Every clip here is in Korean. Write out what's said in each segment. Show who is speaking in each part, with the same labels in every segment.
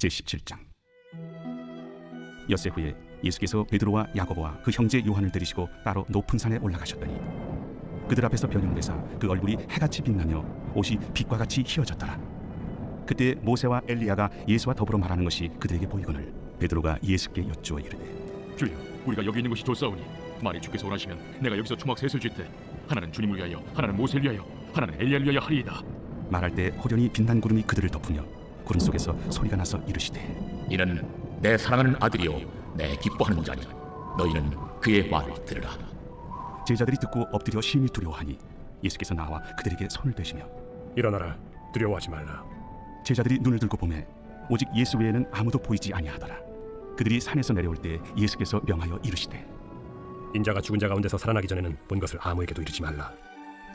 Speaker 1: 제17장. 엿새 후에 예수께서 베드로와 야고보와 그 형제 요한을 데리시고 따로 높은 산에 올라가셨더니 그들 앞에서 변형되사 그 얼굴이 해같이 빛나며 옷이 빛과 같이 희어졌더라. 그때 모세와 엘리야가 예수와 더불어 말하는 것이 그들에게 보이거늘 베드로가 예수께 여쭈어 이르되,
Speaker 2: 주여, 우리가 여기 있는 것이 좋사오니 만일 주께서 원하시면 내가 여기서 초막 셋을 쥘 때 하나는 주님을 위하여, 하나는 모세를 위하여, 하나는 엘리야를 위하여 하리이다.
Speaker 1: 말할 때 호련히 빛난 구름이 그들을 덮으며 구름 속에서 소리가 나서 이르시되,
Speaker 3: 이는 내 사랑하는 아들이요 내 기뻐하는 자니 너희는 그의 말을 들으라.
Speaker 1: 제자들이 듣고 엎드려 심히 두려워하니 예수께서 나와 그들에게 손을 대시며
Speaker 4: 일어나라, 두려워하지 말라.
Speaker 1: 제자들이 눈을 들고 보매 오직 예수 외에는 아무도 보이지 아니하더라. 그들이 산에서 내려올 때 예수께서 명하여 이르시되,
Speaker 4: 인자가 죽은 자 가운데서 살아나기 전에는 본 것을 아무에게도 이르지 말라.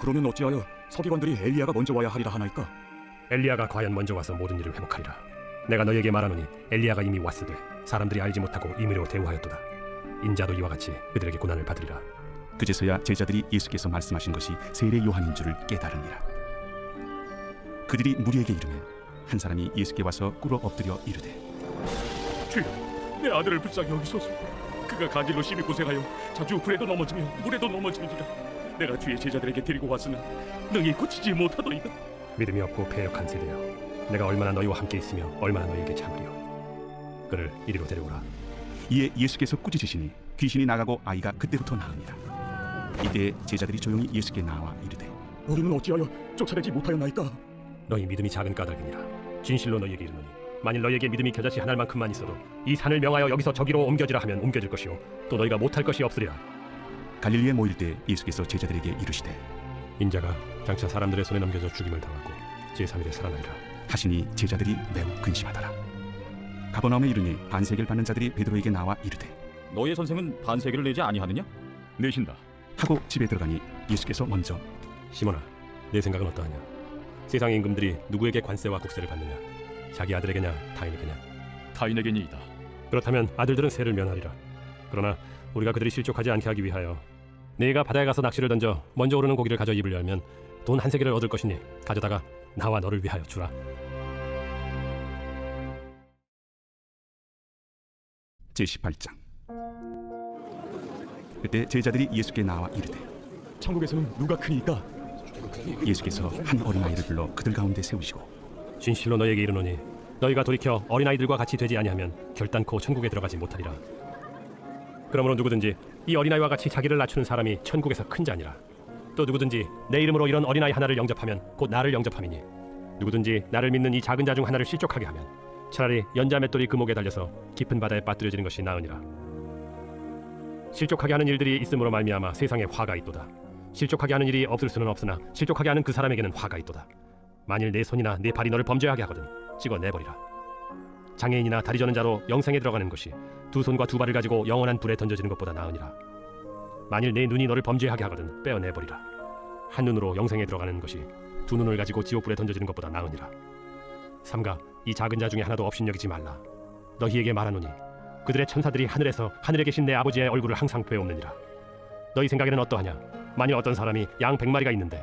Speaker 5: 그러면 어찌하여 서기관들이 엘리야가 먼저 와야 하리라 하나이까?
Speaker 4: 엘리야가 과연 먼저 와서 모든 일을 회복하리라. 내가 너희에게 말하노니 엘리야가 이미 왔으되 사람들이 알지 못하고 임의로 대우하였도다. 인자도 이와 같이 그들에게 고난을 받으리라.
Speaker 1: 그제서야 제자들이 예수께서 말씀하신 것이 세례 요한인 줄을 깨달으니라. 그들이 무리에게 이르매 한 사람이 예수께 와서 꿇어 엎드려 이르되,
Speaker 2: 주여, 내 아들을 불쌍히 여기소서. 그가 간질로 심히 고생하여 자주 불에도 넘어지며 물에도 넘어지느니라. 내가 주의 제자들에게 데리고 왔으나 능히 고치지 못하더이다.
Speaker 4: 믿음이 없고 패역한 세대여, 내가 얼마나 너희와 함께 있으며 얼마나 너희에게 참으리요. 그를 이리로 데려오라.
Speaker 1: 이에 예수께서 꾸짖으시니 귀신이 나가고 아이가 그때부터 나으니라. 이때 제자들이 조용히 예수께 나와 이르되,
Speaker 5: 우리는 어찌하여 쫓아내지 못하였나이까?
Speaker 4: 너희 믿음이 작은 까닭이니라. 진실로 너희에게 이르노니 만일 너희에게 믿음이 겨자씨 한 알만큼만 있어도 이 산을 명하여 여기서 저기로 옮겨지라 하면 옮겨질 것이요 또 너희가 못할 것이 없으리라.
Speaker 1: 갈릴리에 모일 때 예수께서 제자들에게 이르시되,
Speaker 4: 인자가 장차 사람들의 손에 넘겨져 죽임을 당하고 제3일에 살아나리라
Speaker 1: 하시니 제자들이 매우 근심하더라. 가버나움에 이르니 반세계를 받는 자들이 베드로에게 나와 이르되,
Speaker 6: 너희의 선생은 반세계를 내지 아니하느냐?
Speaker 2: 내신다.
Speaker 1: 하고 집에 들어가니 예수께서 먼저,
Speaker 4: 시몬아, 내 생각은 어떠하냐? 세상의 임금들이 누구에게 관세와 국세를 받느냐? 자기 아들에게냐 타인에게냐?
Speaker 2: 타인에게니이다.
Speaker 4: 그렇다면 아들들은 세를 면하리라. 그러나 우리가 그들이 실족하지 않게 하기 위하여 네가 바다에 가서 낚시를 던져 먼저 오르는 고기를 가져 입을 열면 돈 한 세겔을 얻을 것이니 가져다가 나와 너를 위하여 주라.
Speaker 1: 제18장. 그때 제자들이 예수께 나와 이르되,
Speaker 5: 천국에서는 누가 크니이까?
Speaker 1: 예수께서 한 어린아이를 불러 그들 가운데 세우시고
Speaker 4: 진실로 너희에게 이르노니 너희가 돌이켜 어린아이들과 같이 되지 아니하면 결단코 천국에 들어가지 못하리라. 그러므로 누구든지 이 어린아이와 같이 자기를 낮추는 사람이 천국에서 큰 자니라. 또 누구든지 내 이름으로 이런 어린아이 하나를 영접하면 곧 나를 영접함이니 누구든지 나를 믿는 이 작은 자 중 하나를 실족하게 하면 차라리 연자 맷돌이 그 목에 달려서 깊은 바다에 빠뜨려지는 것이 나으니라. 실족하게 하는 일들이 있음으로 말미암아 세상에 화가 있도다. 실족하게 하는 일이 없을 수는 없으나 실족하게 하는 그 사람에게는 화가 있도다. 만일 내 손이나 내 발이 너를 범죄하게 하거든 찍어내버리라. 장애인이나 다리 저는 자로 영생에 들어가는 것이 두 손과 두 발을 가지고 영원한 불에 던져지는 것보다 나으니라. 만일 내 눈이 너를 범죄하게 하거든 빼어내버리라. 한 눈으로 영생에 들어가는 것이 두 눈을 가지고 지옥불에 던져지는 것보다 나으니라. 삼가 이 작은 자 중에 하나도 업신여기지 말라. 너희에게 말하노니 그들의 천사들이 하늘에서 하늘에 계신 내 아버지의 얼굴을 항상 뵈옵느니라. 너희 생각에는 어떠하냐? 만일 어떤 사람이 양 100마리가 있는데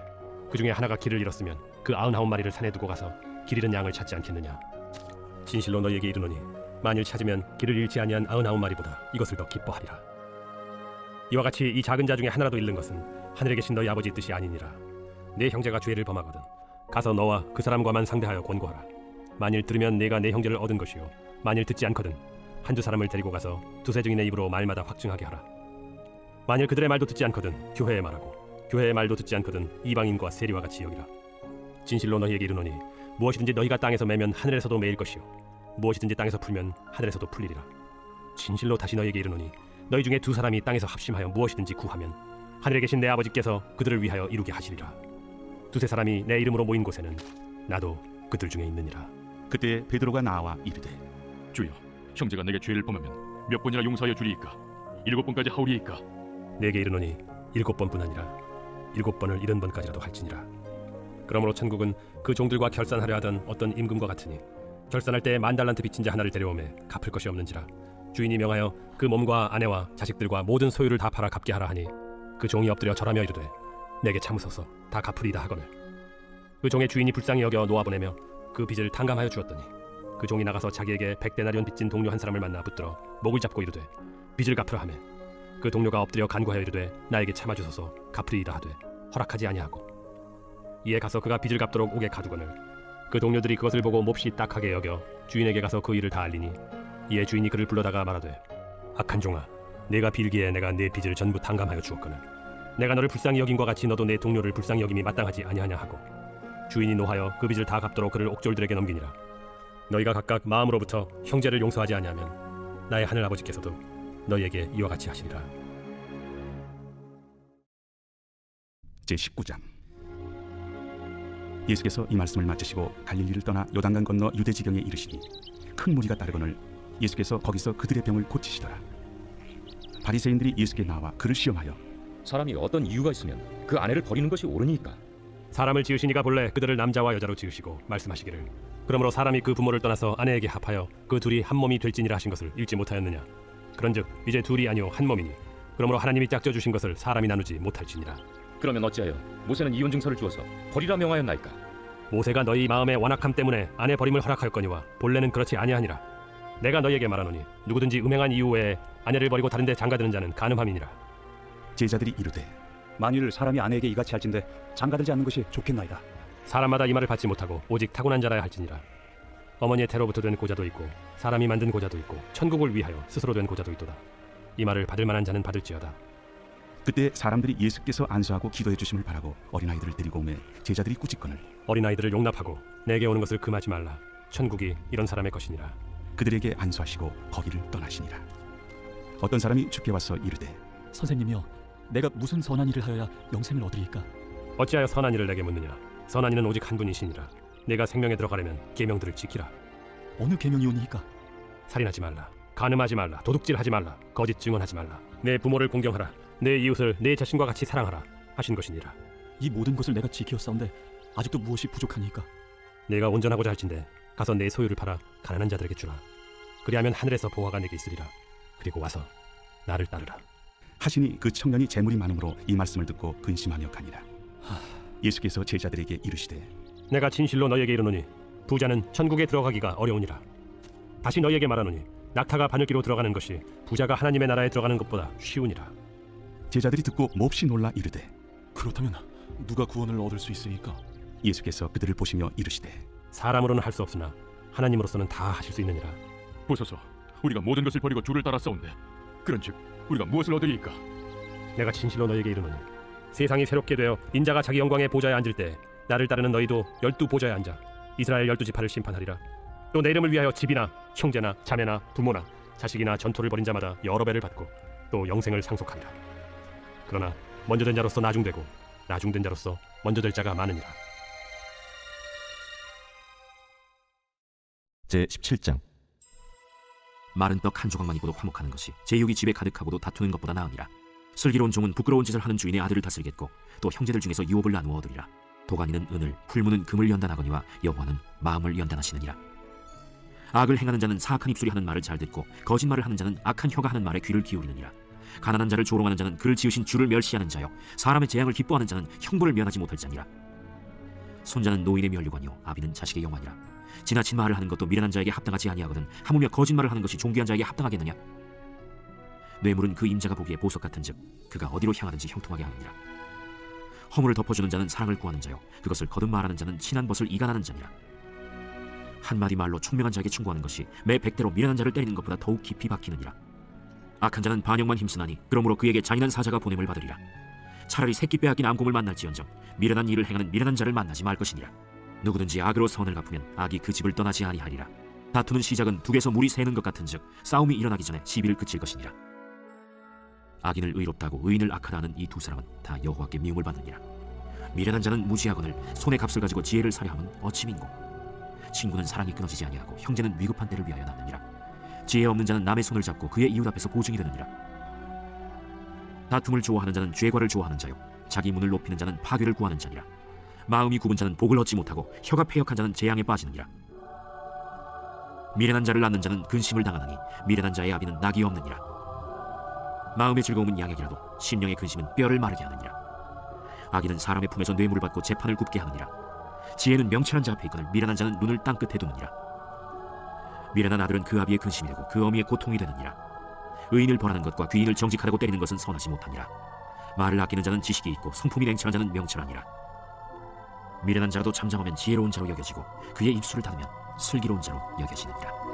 Speaker 4: 그 중에 하나가 길을 잃었으면 그 99마리를 산에 두고 가서 길 잃은 양을 찾지 않겠느냐? 진실로 너희에게 이르노니 만일 찾으면 길을 잃지 아니한 99마리보다 이것을 더 기뻐하리라. 이와 같이 이 작은 자 중에 하나라도 잃는 것은 하늘에 계신 너희 아버지 뜻이 아니니라. 내 형제가 죄를 범하거든 가서 너와 그 사람과만 상대하여 권고하라. 만일 들으면 내가 내 형제를 얻은 것이요 만일 듣지 않거든 한두 사람을 데리고 가서 두세 증인의 입으로 말마다 확증하게 하라. 만일 그들의 말도 듣지 않거든 교회에 말하고 교회의 말도 듣지 않거든 이방인과 세리와 같이 여기라. 진실로 너희에게 이르노니 무엇이든지 너희가 땅에서 매면 하늘에서도 매일 것이요 무엇이든지 땅에서 풀면 하늘에서도 풀리리라. 진실로 다시 너희에게 이르노니 너희 중에 두 사람이 땅에서 합심하여 무엇이든지 구하면 하늘에 계신 내 아버지께서 그들을 위하여 이루게 하시리라. 두세 사람이 내 이름으로 모인 곳에는 나도 그들 중에 있느니라.
Speaker 1: 그때 베드로가 나와 이르되,
Speaker 2: 주여, 형제가 내게 죄를 범하면 몇 번이나 용서하여 주리이까? 7번까지 하오리이까?
Speaker 4: 내게 이르노니 7번뿐 아니라 7번을 70번까지라도 할지니라. 그러므로 천국은 그 종들과 결산하려 하던 어떤 임금과 같으니 결산할 때 10,000달란트 빚진 자 하나를 데려오매 갚을 것이 없는지라. 주인이 명하여 그 몸과 아내와 자식들과 모든 소유를 다 팔아 갚게 하라 하니 그 종이 엎드려 절하며 이르되 내게 참으소서 다 갚으리이다 하거늘 그 종의 주인이 불쌍히 여겨 놓아보내며 그 빚을 탕감하여 주었더니 그 종이 나가서 자기에게 100데나리온 빚진 동료 한 사람을 만나 붙들어 목을 잡고 이르되 빚을 갚으라 하매 그 동료가 엎드려 간구하여 이르되 나에게 참아주소서 갚으리이다 하되 허락하지 아니하고 이에 가서 그가 빚을 갚도록 옥에 가두거늘 그 동료들이 그것을 보고 몹시 딱하게 여겨 주인에게 가서 그 일을 다 알리니 이에 주인이 그를 불러다가 말하되 악한 종아 내가 빌기에 내가 네 빚을 전부 탕감하여 주었거늘 내가 너를 불쌍히 여김과 같이 너도 내 동료를 불쌍히 여김이 마땅하지 아니하냐 하고 주인이 노하여 그 빚을 다 갚도록 그를 옥졸들에게 넘기니라. 너희가 각각 마음으로부터 형제를 용서하지 아니하면 나의 하늘 아버지께서도 너희에게 이와 같이 하시리라.
Speaker 1: 제19장. 예수께서 이 말씀을 마치시고 갈릴리를 떠나 요단강 건너 유대 지경에 이르시니 큰 무리가 따르거늘 예수께서 거기서 그들의 병을 고치시더라. 바리새인들이 예수께 나와 그를 시험하여
Speaker 6: 사람이 어떤 이유가 있으면 그 아내를 버리는 것이 옳으니까.
Speaker 4: 사람을 지으시니가 본래 그들을 남자와 여자로 지으시고 말씀하시기를 그러므로 사람이 그 부모를 떠나서 아내에게 합하여 그 둘이 한 몸이 될지니라 하신 것을 읽지 못하였느냐. 그런즉 이제 둘이 아니요 한 몸이니 그러므로 하나님이 짝져 주신 것을 사람이 나누지 못할지니라.
Speaker 6: 그러면 어찌하여 모세는 이혼 증서를 주어서 버리라 명하였나이까?
Speaker 4: 모세가 너희 마음의 완악함 때문에 아내 버림을 허락하였거니와 본래는 그렇지 아니하니라. 내가 너희에게 말하노니 누구든지 음행한 이후 외에 아내를 버리고 다른 데 장가드는 자는 간음함이니라.
Speaker 1: 제자들이 이르되
Speaker 5: 만일 사람이 아내에게 이같이 할진대 장가들지 않는 것이 좋겠나이다.
Speaker 4: 사람마다 이 말을 받지 못하고 오직 타고난 자라야 할지니라. 어머니의 태로부터 된 고자도 있고 사람이 만든 고자도 있고 천국을 위하여 스스로 된 고자도 있도다. 이 말을 받을 만한 자는 받을지어다.
Speaker 1: 그때 사람들이 예수께서 안수하고 기도해 주심을 바라고 어린아이들을 데리고 오매 제자들이 꾸짖거늘
Speaker 4: 어린아이들을 용납하고 내게 오는 것을 금하지 말라. 천국이 이런 사람의 것이니라.
Speaker 1: 그들에게 안수하시고 거기를 떠나시니라. 어떤 사람이 주께 와서 이르되
Speaker 7: 선생님이여, 내가 무슨 선한 일을 하여야 영생을 얻으리이까?
Speaker 4: 어찌하여 선한 일을 내게 묻느냐. 선한 이는 오직 한 분이시니라. 내가 생명에 들어가려면 계명들을 지키라.
Speaker 7: 어느 계명이오니이까?
Speaker 4: 살인하지 말라. 간음하지 말라. 도둑질하지 말라. 거짓 증언하지 말라. 내 부모를 공경하라. 내 이웃을 내 자신과 같이 사랑하라 하신 것이니라.
Speaker 7: 이 모든 것을 내가 지키었사온데 아직도 무엇이 부족하니이까?
Speaker 4: 내가 온전하고자 할진대 가서 내 소유를 팔아 가난한 자들에게 주라. 그리하면 하늘에서 보화가 내게 있으리라. 그리고 와서 나를 따르라.
Speaker 1: 하시니 그 청년이 재물이 많음으로 이 말씀을 듣고 근심하며 가니라. 예수께서 제자들에게 이르시되
Speaker 4: 내가 진실로 너희에게 이르노니 부자는 천국에 들어가기가 어려우니라. 다시 너희에게 말하노니 낙타가 바늘기로 들어가는 것이 부자가 하나님의 나라에 들어가는 것보다 쉬우니라.
Speaker 1: 제자들이 듣고 몹시 놀라 이르되
Speaker 7: 그렇다면 누가 구원을 얻을 수 있으리까?
Speaker 1: 예수께서 그들을 보시며 이르시되
Speaker 4: 사람으로는 할 수 없으나 하나님으로서는 다 하실 수 있느니라.
Speaker 2: 보소서, 우리가 모든 것을 버리고 주를 따랐사온데 그런즉 우리가 무엇을 얻으리이까?
Speaker 4: 내가 진실로 너희에게 이르노니 세상이 새롭게 되어 인자가 자기 영광의 보좌에 앉을 때 나를 따르는 너희도 12보좌에 앉아 이스라엘 12지파를 심판하리라. 또 내 이름을 위하여 집이나 형제나 자매나 부모나 자식이나 전토를 벌인 자마다 여러 배를 받고 또 영생을 상속하리라. 그러나 먼저 된 자로서 나중되고 나중된 자로서 먼저 될 자가 많으니라.
Speaker 8: 제17장.
Speaker 3: 마른 떡 한 조각만 입고도 화목하는 것이 제육이 집에 가득하고도 다투는 것보다 나으니라. 슬기로운 종은 부끄러운 짓을 하는 주인의 아들을 다스리겠고 또 형제들 중에서 유업을 나누어 얻으리라. 도가니는 은을, 풀무는 금을 연단하거니와 여호와는 마음을 연단하시느니라. 악을 행하는 자는 사악한 입술이 하는 말을 잘 듣고 거짓말을 하는 자는 악한 혀가 하는 말에 귀를 기울이느니라. 가난한 자를 조롱하는 자는 그를 지으신 주를 멸시하는 자요 사람의 재앙을 기뻐하는 자는 형벌을 면하지 못할 자니라. 손자는 노인의 면류관이요 아비는 자식의 영화니라. 지나친 말을 하는 것도 미련한 자에게 합당하지 아니하거든 하물며 거짓말을 하는 것이 존귀한 자에게 합당하겠느냐. 뇌물은 그 임자가 보기에 보석 같은즉 그가 어디로 향하든지 형통하게 하느니라. 허물을 덮어주는 자는 사랑을 구하는 자요 그것을 거듭 말하는 자는 친한 벗을 이간하는 자니라. 한마디 말로 총명한 자에게 충고하는 것이 매 100대로 미련한 자를 때리는 것보다 더욱 깊이 박히느니라. 악한 자는 반역만 힘쓰나니 그러므로 그에게 잔인한 사자가 보냄을 받으리라. 차라리 새끼 빼앗긴 암곰을 만날지언정 미련한 일을 행하는 미련한 자를 만나지 말 것이니라. 누구든지 악으로 선을 갚으면 악이 그 집을 떠나지 아니하리라. 다투는 시작은 둑에서 물이 새는 것 같은즉 싸움이 일어나기 전에 시비를 그칠 것이니라. 악인을 의롭다고 의인을 악하다 하는 이 두 사람은 다 여호와께 미움을 받느니라. 미련한 자는 무지하거늘 손의 값을 가지고 지혜를 살해함은 어찌 민고. 친구는 사랑이 끊어지지 아니하고 형제는 위급한 때를 위하여 낳느니라. 지혜 없는 자는 남의 손을 잡고 그의 이웃 앞에서 보증이 되느니라. 다툼을 좋아하는 자는 죄과를 좋아하는 자요 자기 문을 높이는 자는 파괴를 구하는 자니라. 마음이 굽은 자는 복을 얻지 못하고 혀가 패역한 자는 재앙에 빠지느니라. 미련한 자를 낳는 자는 근심을 당하느니 미련한 자의 아비는 낙이 없느니라. 마음의 즐거움은 양액이라도 심령의 근심은 뼈를 마르게 하느니라. 악인은 사람의 품에서 뇌물을 받고 재판을 굽게 하느니라. 지혜는 명철한 자 앞에 있거늘 미련한 자는 눈을 땅끝에 두느니라. 미련한 아들은 그 아비의 근심이 되고 그 어미의 고통이 되느니라. 의인을 벌하는 것과 귀인을 정직하다고 때리는 것은 선하지 못하니라. 말을 아끼는 자는 지식이 있고 성품이 냉철한 자는 명철하니라. 미련한 자라도 잠잠하면 지혜로운 자로 여겨지고 그의 입술을 닫으면 슬기로운 자로 여겨지느니라.